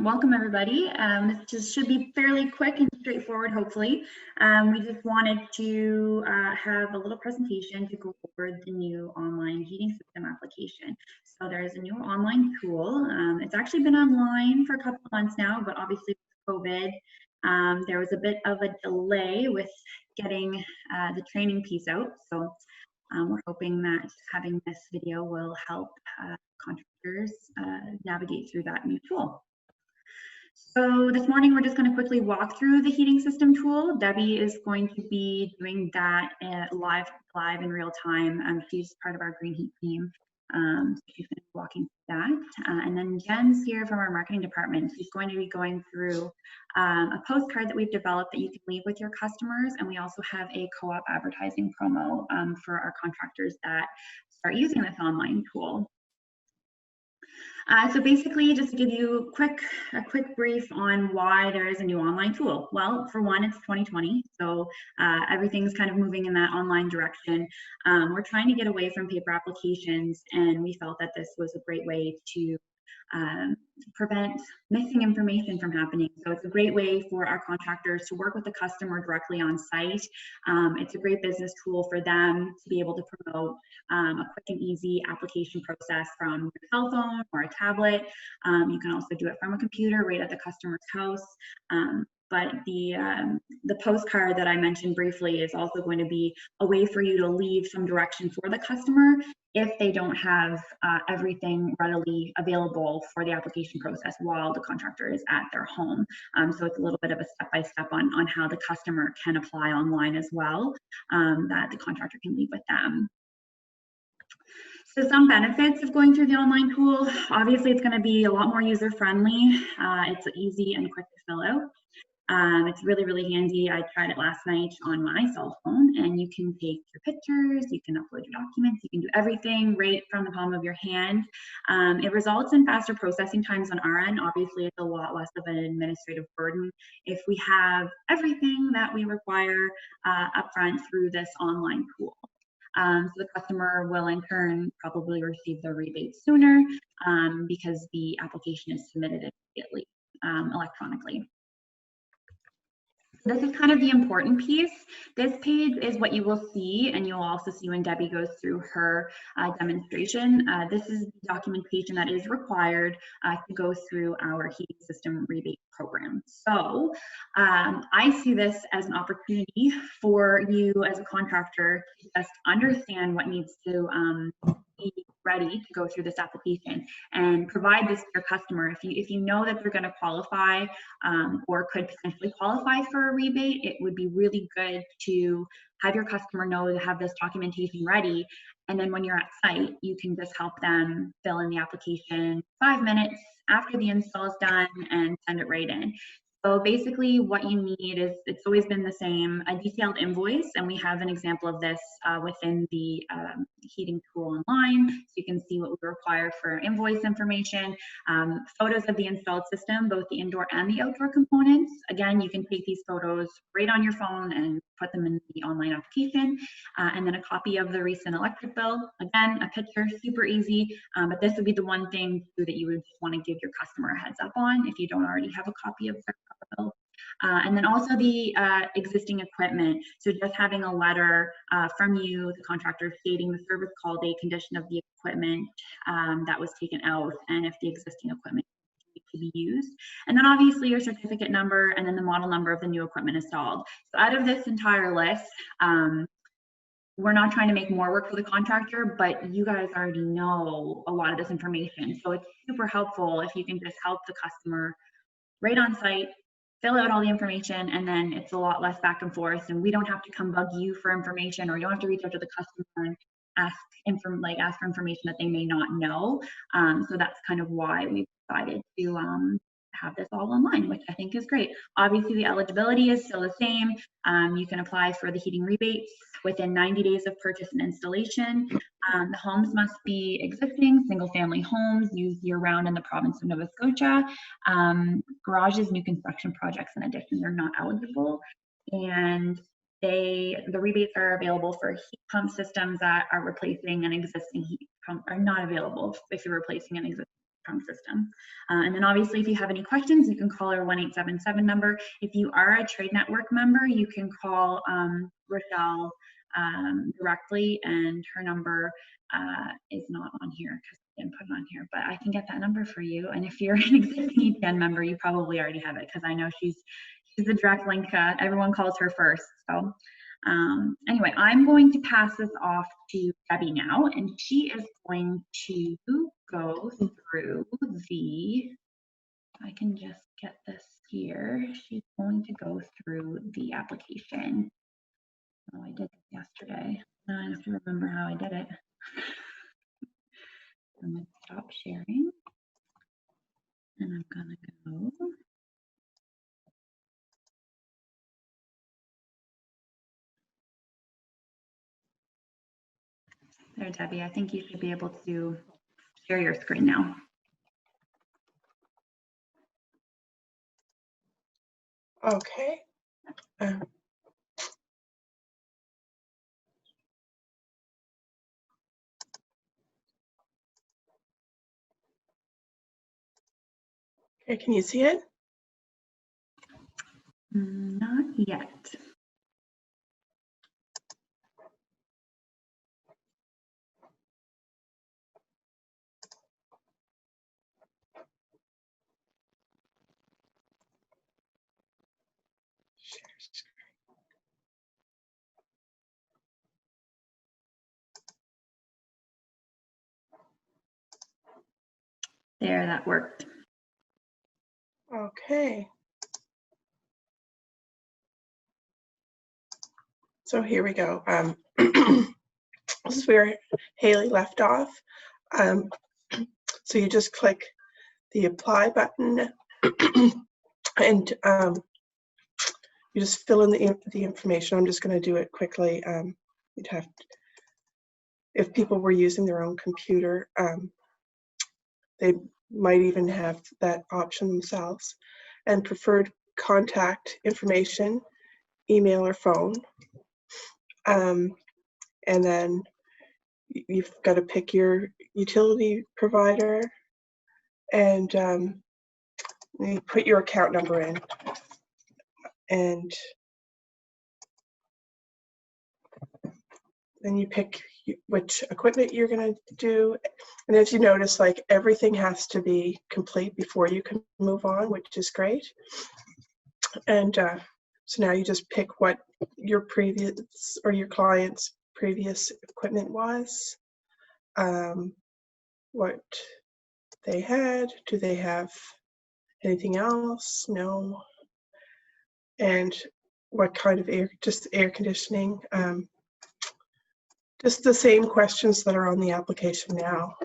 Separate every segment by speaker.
Speaker 1: Welcome everybody. This just should be fairly quick and straightforward, hopefully. We just wanted to have a little presentation to go over the new online heating system application. So there's a new online tool. It's actually been online for a couple of months now, but obviously with COVID, there was a bit of a delay with getting the training piece out. So we're hoping that having this video will help contractors navigate through that new tool. So this morning, we're just going to quickly walk through the heating system tool. Debbie is going to be doing that live in real time. She's part of our green heat team. So she's going to be walking through that. And then Jen's here from our marketing department. She's going to be going through a postcard that we've developed that you can leave with your customers. And we also have a co-op advertising promo for our contractors that start using this online tool. So basically, just to give you a quick brief on why there is a new online tool. Well, for one, it's 2020, so everything's kind of moving in that online direction. We're trying to get away from paper applications, and we felt that this was a great way to prevent missing information from happening. So it's a great way for our contractors to work with the customer directly on site. It's a great business tool for them to be able to promote a quick and easy application process from your cell phone or a tablet. You can also do it from a computer right at the customer's house. But the postcard that I mentioned briefly is also going to be a way for you to leave some direction for the customer if they don't have everything readily available for the application process while the contractor is at their home. So it's a little bit of a step-by-step on how the customer can apply online as well, that the contractor can leave with them. So some benefits of going through the online tool. Obviously, it's going to be a lot more user-friendly. It's easy and quick to fill out. It's really, really handy. I tried it last night on my cell phone, and you can take your pictures, you can upload your documents, you can do everything right from the palm of your hand. It results in faster processing times on our end. Obviously, it's a lot less of an administrative burden if we have everything that we require upfront through this online tool. So the customer will in turn probably receive the rebate sooner because the application is submitted immediately electronically. This is kind of the important piece. This page is what you will see, and you'll also see when Debbie goes through her demonstration. This is the documentation that is required to go through our heating system rebate program. So I see this as an opportunity for you as a contractor to just understand what needs to be ready to go through this application and provide this to your customer. If you know that they're going to qualify or could potentially qualify for a rebate, it would be really good to have your customer know to have this documentation ready. And then when you're at site, you can just help them fill in the application 5 minutes after the install is done and send it right in. So basically what you need is, it's always been the same, a detailed invoice, and we have an example of this within the heating tool online. So you can see what we require for invoice information, photos of the installed system, both the indoor and the outdoor components. Again, you can take these photos right on your phone and put them in the online application, and then a copy of the recent electric bill. Again, a picture, super easy, but this would be the one thing too that you would want to give your customer a heads up on if you don't already have a copy of their bill. And then also the existing equipment. So just having a letter from you, the contractor, stating the service call date, condition of the equipment that was taken out, and if the existing equipment to be used. And then obviously your certificate number and then the model number of the new equipment installed. So out of this entire list, we're not trying to make more work for the contractor, but you guys already know a lot of this information. So it's super helpful if you can just help the customer right on site, fill out all the information, and then it's a lot less back and forth, and we don't have to come bug you for information, or you don't have to reach out to the customer and ask for information that they may not know. So that's kind of why we decided to have this all online, which I think is great. Obviously, the eligibility is still the same. You can apply for the heating rebates within 90 days of purchase and installation. The homes must be existing single-family homes used year-round in the province of Nova Scotia. Garages, new construction projects, and additions are not eligible. And the rebates are available for heat pump systems that are replacing an existing heat pump, are not available if you're replacing an existing trunk system. And then obviously, if you have any questions, you can call our 1-877 number. If you are a Trade Network member, you can call Rochelle directly, and her number is not on here because I didn't put it on here, but I can get that number for you. And if you're an existing EPN member, you probably already have it, because I know she's a direct link. Everyone calls her first. So anyway, I'm going to pass this off to Debbie now, and she is going to go through the, I can just get this here. She's going to go through the application. Oh, I did this yesterday. Now I have to remember how I did it. I'm going to stop sharing, and I'm going to go. There, Debbie, I think you should be able to share your screen now.
Speaker 2: Okay. Okay, can you see it?
Speaker 1: Not yet. There, that worked.
Speaker 2: Okay. So here we go. This is where Haley left off. So you just click the apply button and you just fill in the information. I'm just going to do it quickly. You'd have to, if people were using their own computer, they might even have that option themselves. And preferred contact information, email or phone. And then you've got to pick your utility provider, and you put your account number in, and then you pick which equipment you're going to do. And as you notice, like, everything has to be complete before you can move on, which is great. And so now you just pick what your previous or your client's previous equipment was, what they had, do they have anything else? No. And what kind of air, just air conditioning, just the same questions that are on the application now.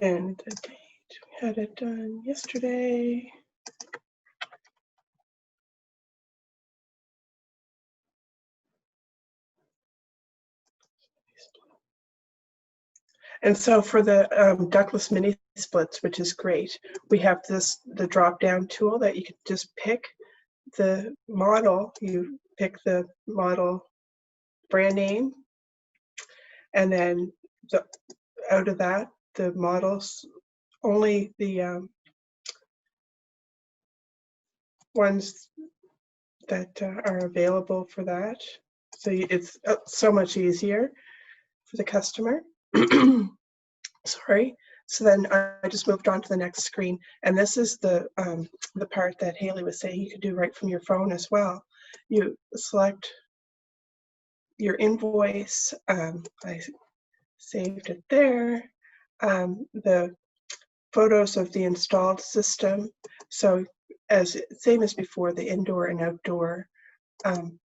Speaker 2: And the date, we had it done yesterday. And so for the ductless mini splits, which is great, we have the drop down tool that you can just pick the model. You pick the model brand name, and then out of that, the models, only the ones that are available for that. So it's so much easier for the customer. Sorry. So then I just moved on to the next screen, and this is the part that Haley was saying you could do right from your phone as well. You select your invoice. I saved it there. The photos of the installed system. So same as before, the indoor and outdoor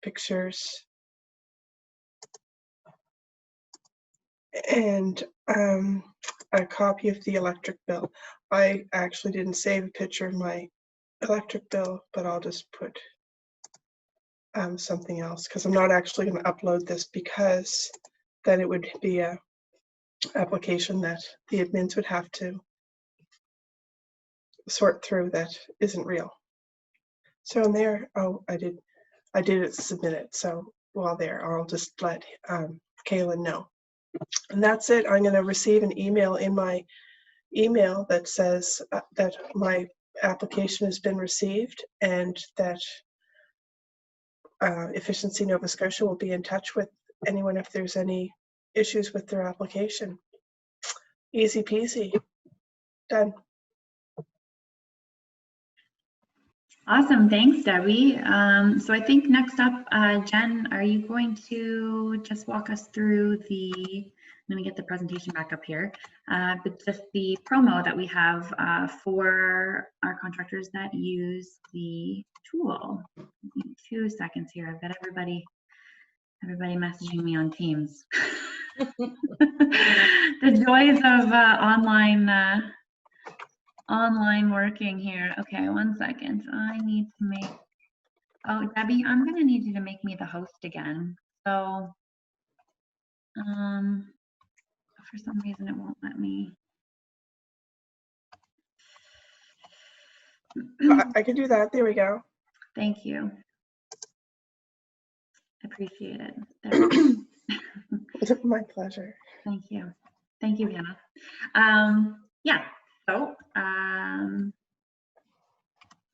Speaker 2: pictures. And a copy of the electric bill. I actually didn't save a picture of my electric bill, but I'll just put something else, because I'm not actually going to upload this, because then it would be a application that the admins would have to sort through that isn't real. So in there, oh, I did it submit it. So while there, I'll just let Kaylin know. And that's it. I'm going to receive an email in my email that says that my application has been received and that Efficiency Nova Scotia will be in touch with anyone if there's any issues with their application. Easy peasy. Done.
Speaker 1: Awesome, thanks, Debbie. So I think next up, Jen, are you going to just walk us through let me get the presentation back up here, but just the promo that we have for our contractors that use the tool. 2 seconds here. I've got everybody messaging me on Teams. The joys of online working here. Okay, 1 second. I need to make, oh, Debbie, I'm gonna need you to make me the host again. So, for some reason it won't let me.
Speaker 2: I can do that. There we go.
Speaker 1: Thank you. Appreciate it.
Speaker 2: My pleasure.
Speaker 1: Thank you. Thank you, Hannah. Yeah, so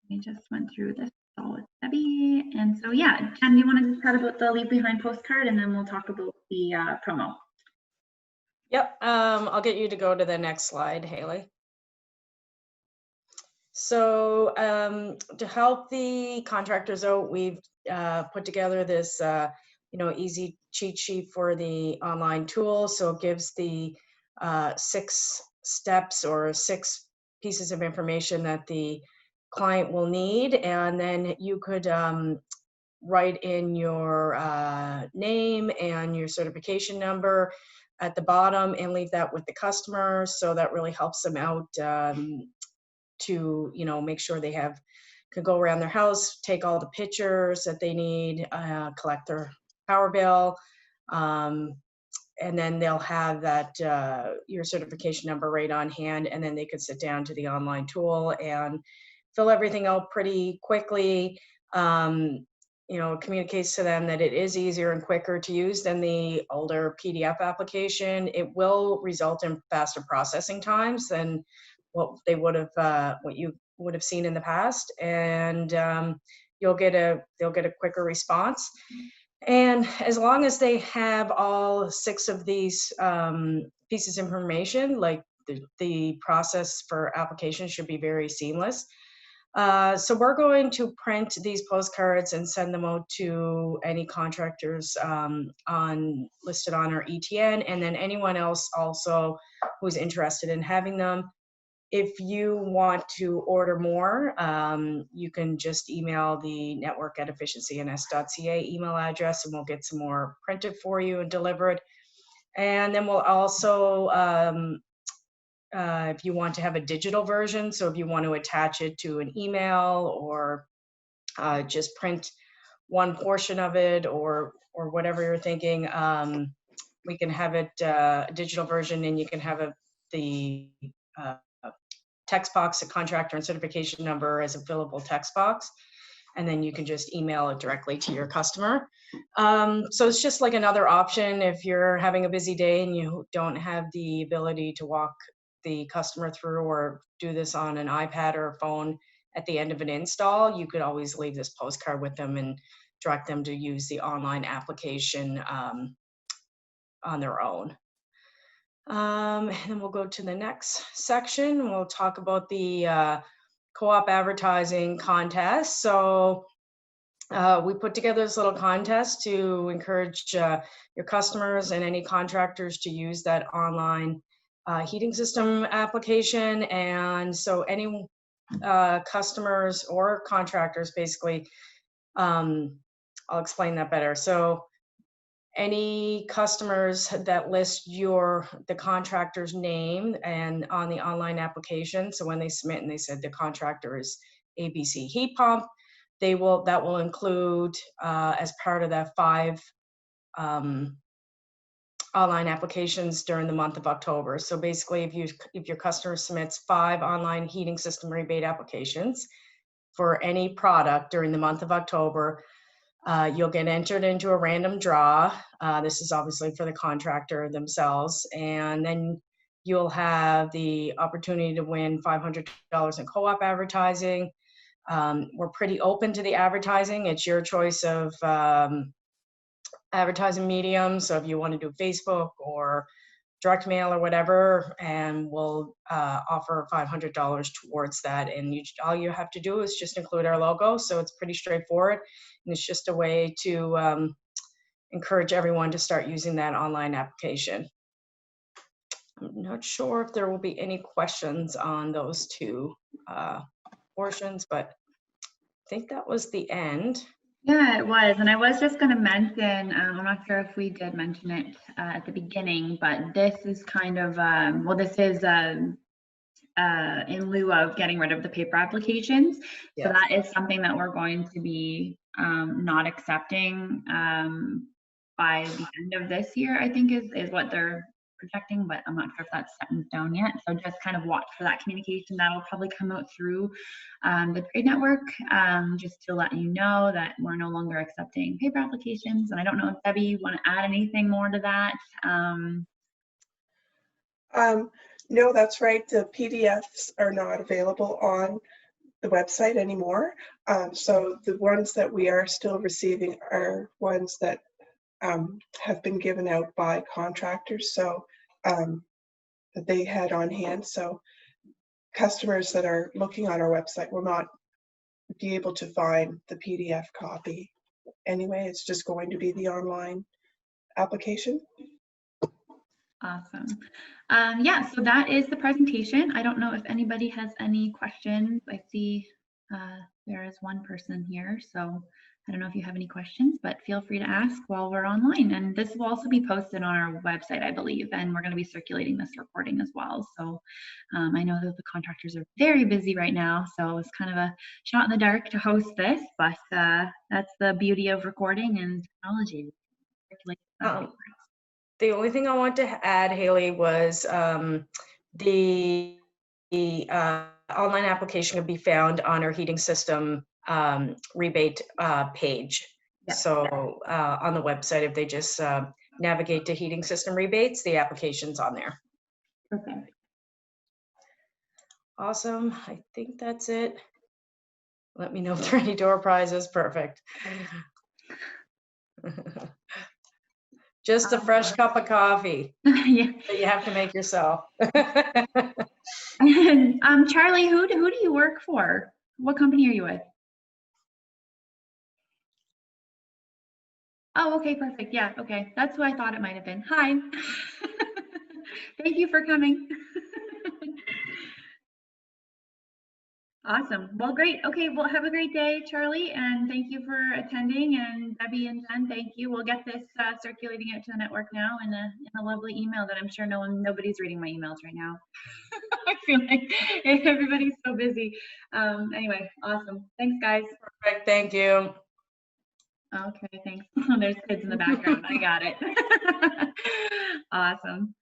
Speaker 1: we just went through this all with Debbie. And so, yeah, Jen, do you want to just chat about the Leave Behind postcard and then we'll talk about the promo?
Speaker 3: Yep, I'll get you to go to the next slide, Haley. So to help the contractors out, we've put together this easy cheat sheet for the online tool. So it gives the 6 steps or 6 pieces of information that the client will need, and then you could write in your name and your certification number at the bottom and leave that with the customer. So that really helps them out to make sure they could go around their house, take all the pictures that they need, collect their power bill, and then they'll have that your certification number right on hand, and then they could sit down to the online tool and fill everything out pretty quickly. It communicates to them that it is easier and quicker to use than the older PDF application. It will result in faster processing times than what you would have seen in the past, and they'll get a quicker response. And as long as they have all 6 of these pieces of information, like the process for application should be very seamless. So we're going to print these postcards and send them out to any contractors listed on our ETN, and then anyone else also who's interested in having them. If you want to order more, you can just email the network@efficiencynS.ca email address, and we'll get some more printed for you and delivered. And then we'll also, if you want to have a digital version, so if you want to attach it to an email or just print one portion of it or whatever you're thinking, we can have it a digital version, and you can have the text box, a contractor and certification number as a fillable text box, and then you can just email it directly to your customer. So it's just like another option if you're having a busy day and you don't have the ability to walk the customer through or do this on an iPad or a phone at the end of an install. You could always leave this postcard with them and direct them to use the online application on their own. And then we'll go to the next section. We'll talk about the co-op advertising contest. So we put together this little contest to encourage your customers and any contractors to use that online heating system application. And so any customers or contractors, basically, I'll explain that better. So any customers that list the contractor's name and on the online application, so when they submit and they said the contractor is ABC Heat Pump, that will include as part of that 5 online applications during the month of October. So basically, if your customer submits 5 online heating system rebate applications for any product during the month of October, you'll get entered into a random draw. This is obviously for the contractor themselves, and then you'll have the opportunity to win $500 in co-op advertising. We're pretty open to the advertising. It's your choice of advertising medium. So if you want to do Facebook or direct mail or whatever, and we'll offer $500 towards that. And all you have to do is just include our logo. So it's pretty straightforward. And it's just a way to encourage everyone to start using that online application. I'm not sure if there will be any questions on those two portions, but I think that was the end.
Speaker 1: Yeah, it was. And I was just going to mention, I'm not sure if we did mention it at the beginning, but this is kind of, well, this is in lieu of getting rid of the paper applications.
Speaker 3: Yes.
Speaker 1: So that is something that we're going to be not accepting by the end of this year, I think is what they're projecting, but I'm not sure if that's set in stone yet. So just kind of watch for that communication. That'll probably come out through the trade network, just to let you know that we're no longer accepting paper applications. And I don't know if Debbie, you want to add anything more to that?
Speaker 2: No, that's right. The PDFs are not available on the website anymore. So the ones that we are still receiving are ones that have been given out by contractors, so that they had on hand. So customers that are looking on our website will not be able to find the PDF copy. Anyway, it's just going to be the online application.
Speaker 1: Awesome. Yeah, so that is the presentation. I don't know if anybody has any questions. I see there is one person here, so I don't know if you have any questions, but feel free to ask while we're online. And this will also be posted on our website, I believe, and we're going to be circulating this recording as well. So I know that the contractors are very busy right now, so it's kind of a shot in the dark to host this, but that's the beauty of recording and technology.
Speaker 3: The only thing I want to add, Haley, was the online application can be found on our heating system rebate page. Yeah. So on the website, if they just navigate to heating system rebates, the application's on there.
Speaker 1: Okay.
Speaker 3: Awesome. I think that's it. Let me know if there are any door prizes. Perfect. Just a fresh cup of coffee.
Speaker 1: Yeah.
Speaker 3: That you have to make yourself.
Speaker 1: Charlie, who do you work for? What company are you with? Oh, okay, perfect. Yeah, okay. That's who I thought it might have been. Hi. Thank you for coming. Awesome. Well, great. Okay, well, have a great day, Charlie, and thank you for attending. And Debbie and Jen, thank you. We'll get this circulating out to the network now in a lovely email that I'm sure nobody's reading my emails right now. I feel like everybody's so busy. Anyway, awesome. Thanks, guys.
Speaker 3: Perfect. Thank you.
Speaker 1: Okay, thanks. There's kids in the background. I got it. Awesome.